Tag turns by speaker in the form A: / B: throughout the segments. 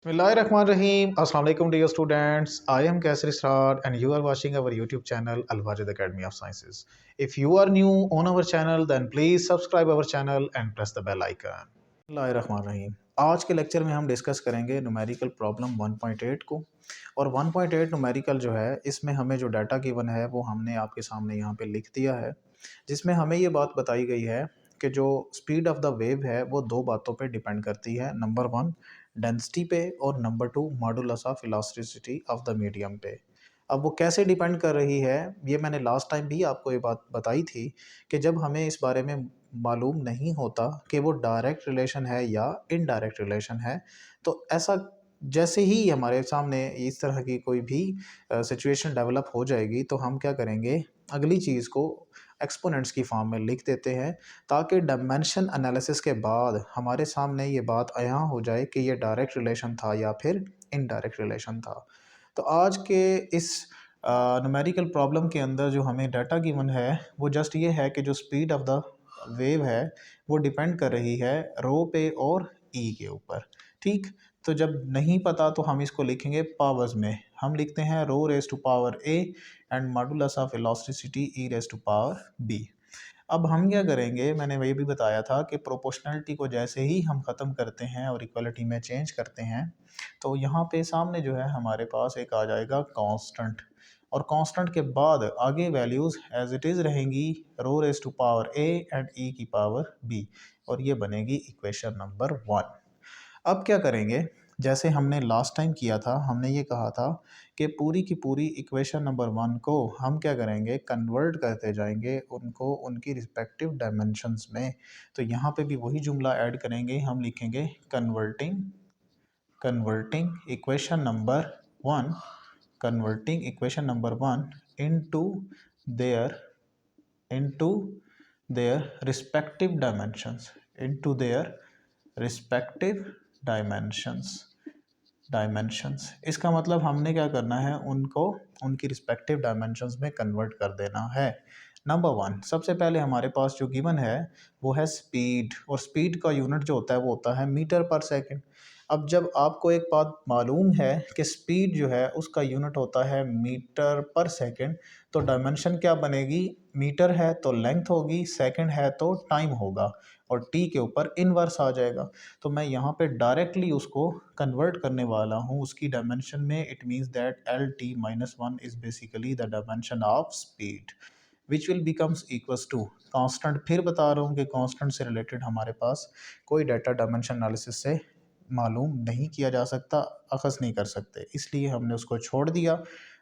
A: Bismillahirrahmanirrahim. Assalamu alaikum dear students. I am Kaisar Israr and you are watching our YouTube channel Al Wajid Academy of Sciences. If you are new on our channel then please subscribe our channel and press the bell icon. Bismillahirrahmanirrahim. आज के lecture में हम discuss करेंगे numerical problem 1.8 को। और 1.8 numerical जो है इसमें हमें जो डाटा गिवन है वो हमने आपके सामने यहाँ पे लिख दिया है, जिसमें हमें ये बात बताई गई है कि जो स्पीड ऑफ द वेव है वो दो बातों पे डिपेंड करती है। नंबर वन डेंसिटी पे और number two modulus of elasticity of the medium पे। अब वो कैसे डिपेंड कर रही है ये मैंने लास्ट टाइम भी आपको ये बात बताई थी कि जब हमें इस बारे में मालूम नहीं होता कि वो डायरेक्ट रिलेशन है या इनडायरेक्ट रिलेशन है, तो ऐसा जैसे ही हमारे सामने इस तरह की कोई भी सिचुएशन डेवलप हो जाएगी तो हम क्या करेंगे, अगली चीज़ को एक्सपोनेंट्स की फॉर्म में लिख देते हैं ताकि डायमेंशन एनालिसिस के बाद हमारे सामने ये बात आया हो जाए कि ये डायरेक्ट रिलेशन था या फिर इनडायरेक्ट रिलेशन था। तो आज के इस न्यूमेरिकल प्रॉब्लम के अंदर जो हमें डाटा गिवन है वो जस्ट ये है कि जो स्पीड ऑफ द वेव है वो डिपेंड कर रही है रो पे और ई के ऊपर। ठीक, तो जब नहीं पता तो हम इसको लिखेंगे पावर्स में। हम लिखते हैं rho raise to power a and modulus of elasticity E raise to power b. अब हम क्या करेंगे, मैंने वही भी बताया था कि प्रोपोर्शनलिटी को जैसे ही हम ख़त्म करते हैं और इक्वलिटी में चेंज करते हैं तो यहाँ पे सामने जो है हमारे पास एक आ जाएगा कांस्टेंट, और कांस्टेंट के बाद आगे वैल्यूज़ एज इट इज़ रहेंगी rho raise to power a and E की पावर बी, और ये बनेगी इक्वेशन नंबर 1। अब क्या करेंगे, जैसे हमने लास्ट टाइम किया था, हमने ये कहा था कि पूरी की पूरी इक्वेशन नंबर 1 को हम क्या करेंगे, कन्वर्ट करते जाएंगे उनको उनकी रिस्पेक्टिव डायमेंशंस में। तो यहाँ पे भी वही जुमला ऐड करेंगे, हम लिखेंगे converting converting equation number 1 converting equation number 1 into their into their respective dimensions into their respective dimensions dimensions. इसका मतलब हमने क्या करना है, उनको उनकी रिस्पेक्टिव डायमेंशंस में कन्वर्ट कर देना है। नंबर 1, सबसे पहले हमारे पास जो गिवन है वो है स्पीड, और स्पीड का यूनिट जो होता है वो होता है मीटर पर सेकंड। अब जब आपको एक बात मालूम है कि स्पीड जो है उसका यूनिट होता है मीटर पर सेकंड, तो डायमेंशन क्या बनेगी, मीटर है तो लेंथ होगी, सेकंड है तो टाइम होगा, और टी के ऊपर इनवर्स आ जाएगा। तो मैं यहाँ पे डायरेक्टली उसको कन्वर्ट करने वाला हूँ उसकी डायमेंशन में। It means that L T minus 1 is basically the dimension of speed which will becomes equals to constant. फिर बता रहा हूँ कि कांस्टेंट से रिलेटेड हमारे पास कोई डाटा डायमेंशन एनालिसिस से मालूम नहीं किया जा सकता, अखज़ नहीं कर सकते, इसलिए हमने उसको छोड़ दिया।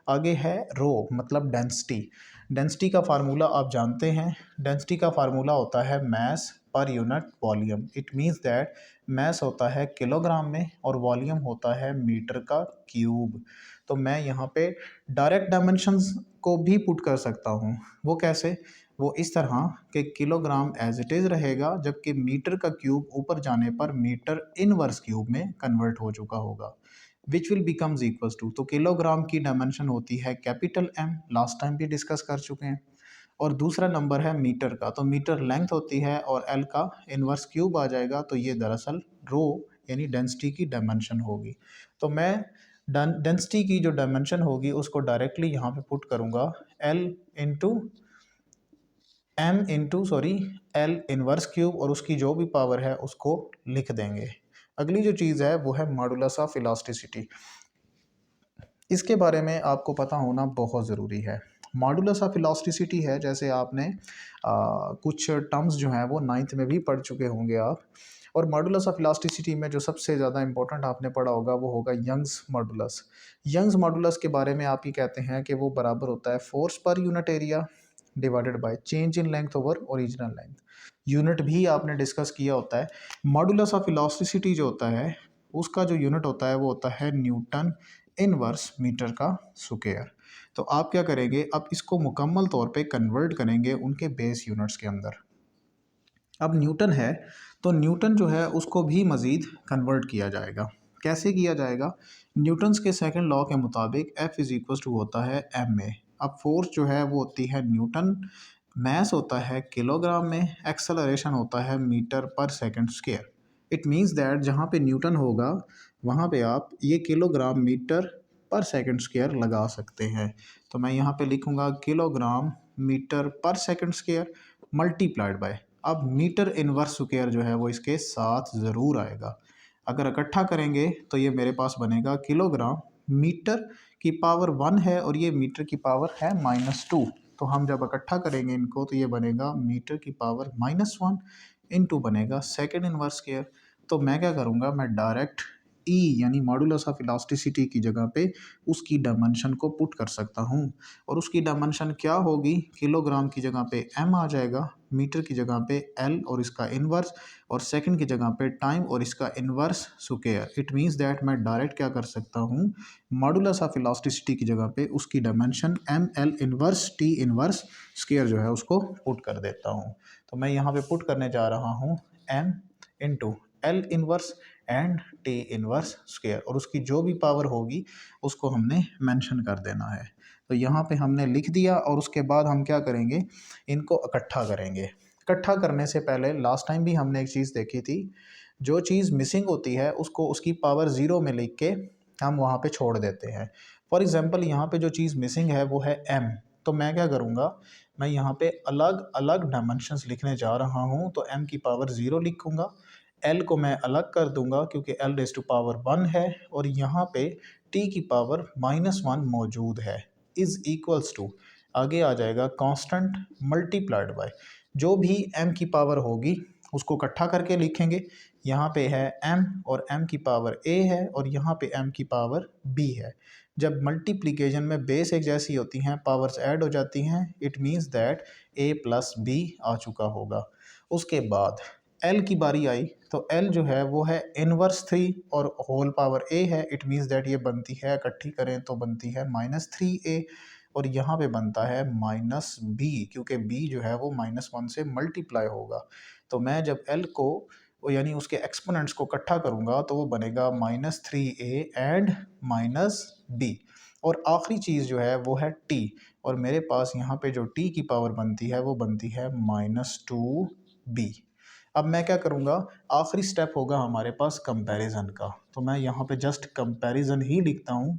A: आगे है रो मतलब डेंसिटी। डेंसिटी का फार्मूला आप जानते हैं, डेंसिटी का फार्मूला होता है mass per unit volume. It means that mass होता है किलोग्राम में और वॉल्यूम होता है मीटर का क्यूब। तो मैं यहाँ पे डायरेक्ट डायमेंशंस को भी पुट कर सकता हूँ। वो कैसे, वो इस तरह कि किलोग्राम एज इट इज़ रहेगा, जबकि मीटर का क्यूब ऊपर जाने पर मीटर इनवर्स क्यूब में कन्वर्ट हो चुका होगा, which will becomes equals to. तो किलोग्राम की डायमेंशन होती है कैपिटल एम, लास्ट टाइम भी डिस्कस कर चुके हैं। और दूसरा नंबर है मीटर का, तो मीटर लेंथ होती है और एल का इनवर्स क्यूब आ जाएगा, तो ये दरअसल रो यानी डेंसिटी की डायमेंशन होगी। तो मैं डेंसिटी की जो डायमेंशन होगी उसको डायरेक्टली यहाँ पे पुट करूँगा, L into M into L inverse cube, और उसकी जो भी पावर है उसको लिख देंगे। अगली जो चीज़ है वो है मॉडुलस ऑफ इलास्टिसिटी। इसके बारे में आपको पता होना बहुत ज़रूरी है। मॉडुलस ऑफ इलास्टिसिटी है, जैसे आपने कुछ टर्म्स जो हैं वो 9th में भी पढ़ चुके होंगे आप। और मॉडुलस ऑफ इलास्टिसिटी में जो सबसे ज़्यादा इंपॉर्टेंट आपने पढ़ा होगा वो होगा यंग्स मॉडुलस। यंग्स मॉडुलस के बारे में आप ये कहते हैं कि वो बराबर होता है force per unit area divided by change in length over original length. Unit भी आपने डिस्कस किया होता है। मॉडुलस ऑफ इलास्टिसिटी जो होता है उसका जो यूनिट होता है वो होता है न्यूटन इनवर्स मीटर का स्क्वायर। तो आप क्या करेंगे, अब इसको मुकम्मल तौर पे कन्वर्ट करेंगे उनके बेस यूनिट्स के अंदर। अब न्यूटन है तो न्यूटन जो है उसको भी मज़ीद कन्वर्ट किया जाएगा। कैसे किया जाएगा, न्यूटन्स के सेकंड लॉ के मुताबिक F इज़ इक्वल टू होता है एम ए। अब फोर्स जो है वो होती है न्यूटन, मैस होता है किलोग्राम में, एक्सेलरेशन होता है मीटर पर second square. It means that जहाँ पे न्यूटन होगा वहाँ पे आप ये किलोग्राम मीटर पर सेकंड स्क्वायर लगा सकते हैं। तो मैं यहाँ पे लिखूँगा किलोग्राम मीटर पर सेकंड स्क्वायर मल्टीप्लाइड बाय, अब मीटर इनवर्स स्क्वायर जो है वो इसके साथ ज़रूर आएगा। अगर इकट्ठा करेंगे तो ये मेरे पास बनेगा किलोग्राम मीटर की पावर 1 है और ये मीटर की पावर है -2। तो हम जब इकट्ठा करेंगे इनको तो ये बनेगा मीटर की पावर -1 इंटू बनेगा सेकेंड इनवर्स स्क्वायर। तो मैं क्या करूँगा, मैं डायरेक्ट ई यानी मॉडुलस ऑफ इलास्टिसिटी की जगह पे उसकी डायमेंशन को पुट कर सकता हूँ, और उसकी डायमेंशन क्या होगी, किलोग्राम की जगह पे एम आ जाएगा, मीटर की जगह पे एल और इसका इन्वर्स, और सेकंड की जगह पे टाइम और इसका inverse square. It means that मैं डायरेक्ट क्या कर सकता हूँ, मॉडुलस ऑफ इलास्टिसिटी की जगह पे उसकी dimension M L inverse T inverse square जो है उसको पुट कर देता हूँ। तो मैं यहाँ पे पुट करने जा रहा हूँ M into L inverse and T inverse square, और उसकी जो भी पावर होगी उसको हमने मेंशन कर देना है। तो यहाँ पे हमने लिख दिया, और उसके बाद हम क्या करेंगे, इनको इकट्ठा करेंगे। इकट्ठा करने से पहले लास्ट टाइम भी हमने एक चीज़ देखी थी, जो चीज़ मिसिंग होती है उसको उसकी पावर ज़ीरो में लिख के हम वहाँ पे छोड़ देते हैं। फॉर एग्ज़ाम्पल यहाँ पे जो चीज़ मिसिंग है वो है एम, तो मैं क्या करूँगा, मैं यहाँ पे अलग अलग डायमेंशंस लिखने जा रहा हूँ। तो एम की पावर ज़ीरो लिखूँगा, एल को मैं अलग कर दूंगा क्योंकि एल रेज टू पावर 1 है, और यहाँ पे टी की पावर -1 मौजूद है, इज इक्वल्स टू, आगे आ जाएगा कांस्टेंट मल्टीप्लाइड बाय जो भी एम की पावर होगी उसको इकट्ठा करके लिखेंगे। यहाँ पे है एम और एम की पावर ए है, और यहाँ पे एम की पावर बी है। जब मल्टीप्लिकेशन में बेस एक जैसी होती हैं, पावर्स ऐड हो जाती हैं, it means that a plus b आ चुका होगा। उसके बाद एल की बारी आई, तो एल जो है वो है इनवर्स 3 और होल पावर ए है। इट मीन्स दैट ये बनती है, इकट्ठी करें तो बनती है -3a, और यहाँ पे बनता है -b, क्योंकि b जो है वो -1 से मल्टीप्लाई होगा। तो मैं जब एल को वो यानी उसके एक्सपोनेंट्स को इकट्ठा करूँगा तो वो बनेगा -3a एंड -b, और आखिरी चीज़ जो है वो है t, और मेरे पास यहाँ पे जो t की पावर बनती है वो बनती है -2b। अब मैं क्या करूँगा, आखिरी स्टेप होगा हमारे पास कंपैरिजन का, तो मैं यहाँ पे जस्ट कंपैरिजन ही लिखता हूँ,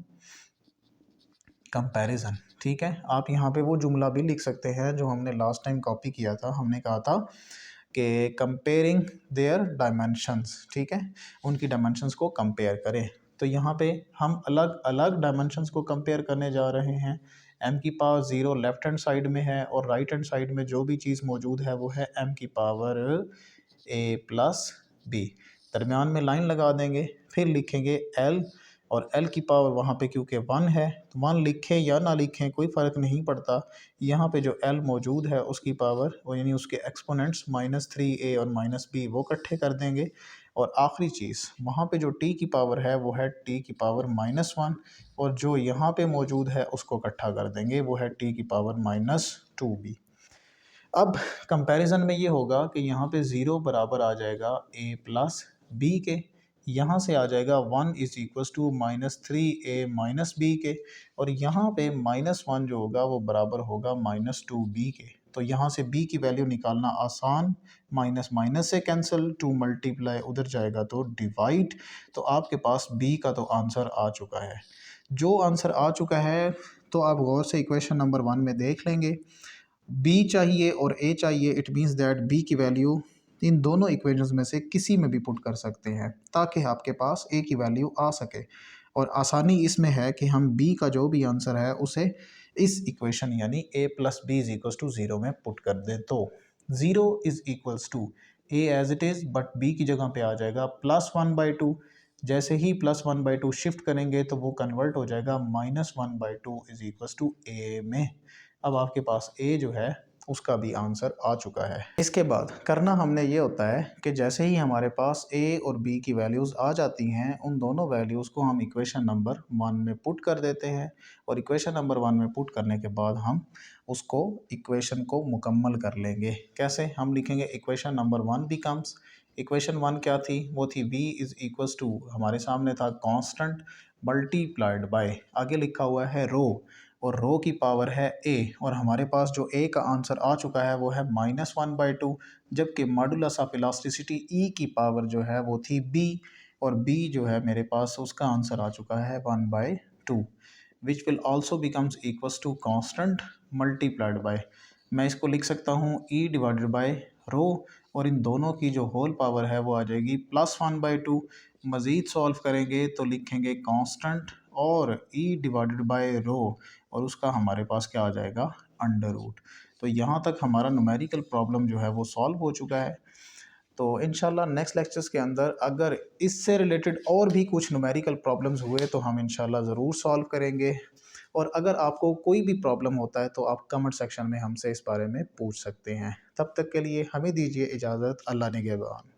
A: कंपैरिजन। ठीक है, आप यहाँ पे वो जुमला भी लिख सकते हैं जो हमने लास्ट टाइम कॉपी किया था। हमने कहा था कि कंपेयरिंग देयर डायमेंशंस, ठीक है, उनकी डायमेंशंस को कंपेयर करें। तो यहाँ पे हम अलग अलग डायमेंशंस को कंपेयर करने जा रहे हैं। एम की power zero left hand side में है, और राइट हैंड साइड में जो भी चीज़ मौजूद है वो है एम की पावर ए प्लस बी। दरमियान में लाइन लगा देंगे, फिर लिखेंगे एल, और एल की पावर वहाँ पे क्योंकि 1 है तो 1 लिखें या ना लिखें कोई फ़र्क नहीं पड़ता। यहाँ पे जो एल मौजूद है उसकी पावर वो यानी उसके एक्सपोनेंट्स -3a और -b वो इकट्ठे कर देंगे, और आखिरी चीज़ वहाँ पे जो t की पावर है वो है t की पावर -1, और जो यहाँ पे मौजूद है उसको इकट्ठा कर देंगे, वो है t की पावर -2b। अब कंपैरिजन में ये होगा कि यहाँ पे ज़ीरो बराबर आ जाएगा a प्लस बी के, यहाँ से आ जाएगा 1 is equals to -3a minus B के, और यहाँ पे -1 जो होगा वो बराबर होगा -2b के। तो यहाँ से b की वैल्यू निकालना आसान, माइनस माइनस से कैंसिल, टू मल्टीप्लाई उधर जाएगा तो डिवाइड। तो आपके पास b का तो आंसर आ चुका है। जो आंसर आ चुका है तो आप गौर से इक्वेशन नंबर 1 में देख लेंगे, बी चाहिए और ए चाहिए। इट मीन्स दैट बी की वैल्यू इन दोनों इक्वेशंस में से किसी में भी पुट कर सकते हैं ताकि आपके पास ए की वैल्यू आ सके, और आसानी इसमें है कि हम बी का जो भी आंसर है उसे इस इक्वेशन यानी a plus b is equals to zero में पुट कर दें। तो zero is equals to a as it is, but b की जगह पे आ जाएगा +1/2। जैसे ही +1/2 शिफ्ट करेंगे तो वो कन्वर्ट हो जाएगा -1/2 इज इक्वल्स टू ए में। अब आपके पास ए जो है उसका भी आंसर आ चुका है। इसके बाद करना हमने ये होता है कि जैसे ही हमारे पास ए और बी की वैल्यूज़ आ जाती हैं, उन दोनों वैल्यूज़ को हम इक्वेशन नंबर 1 में पुट कर देते हैं, और इक्वेशन नंबर 1 में पुट करने के बाद हम उसको इक्वेशन को मुकम्मल कर लेंगे। कैसे, हम लिखेंगे इक्वेशन नंबर 1 बिकम्स, इक्वेशन 1 क्या थी, वो थी v इज़ इक्वल्स टू, हमारे सामने था कांस्टेंट मल्टीप्लाइड बाय, आगे लिखा हुआ है रो, और रो की पावर है a, और हमारे पास जो a का आंसर आ चुका है वो है -1/2, जबकि मॉडुलस ऑफ इलास्टिसिटी e की पावर जो है वो थी b, और बी जो है मेरे पास उसका आंसर आ चुका है 1/2, which will also becomes equals to constant multiplied by, मैं इसको लिख सकता हूँ ई डिवाइडेड बाय रो, और इन दोनों की जो होल पावर है वो आ जाएगी +1/2। मज़ीद सॉल्व करेंगे तो लिखेंगे कांस्टेंट और ई डिवाइडेड बाय रो, और उसका हमारे पास क्या आ जाएगा, अंडर रूट। तो यहाँ तक हमारा न्यूमेरिकल प्रॉब्लम जो है वो सॉल्व हो चुका है। तो इंशाल्लाह नेक्स्ट लेक्चर्स के अंदर अगर इससे रिलेटेड और भी कुछ न्यूमेरिकल प्रॉब्लम्स हुए तो हम इंशाल्लाह ज़रूर सॉल्व करेंगे। और अगर आपको कोई भी प्रॉब्लम होता है तो आप कमेंट सेक्शन में हमसे इस बारे में पूछ सकते हैं। तब तक के लिए हमें दीजिए इजाज़त। अल्लाह निगहबान।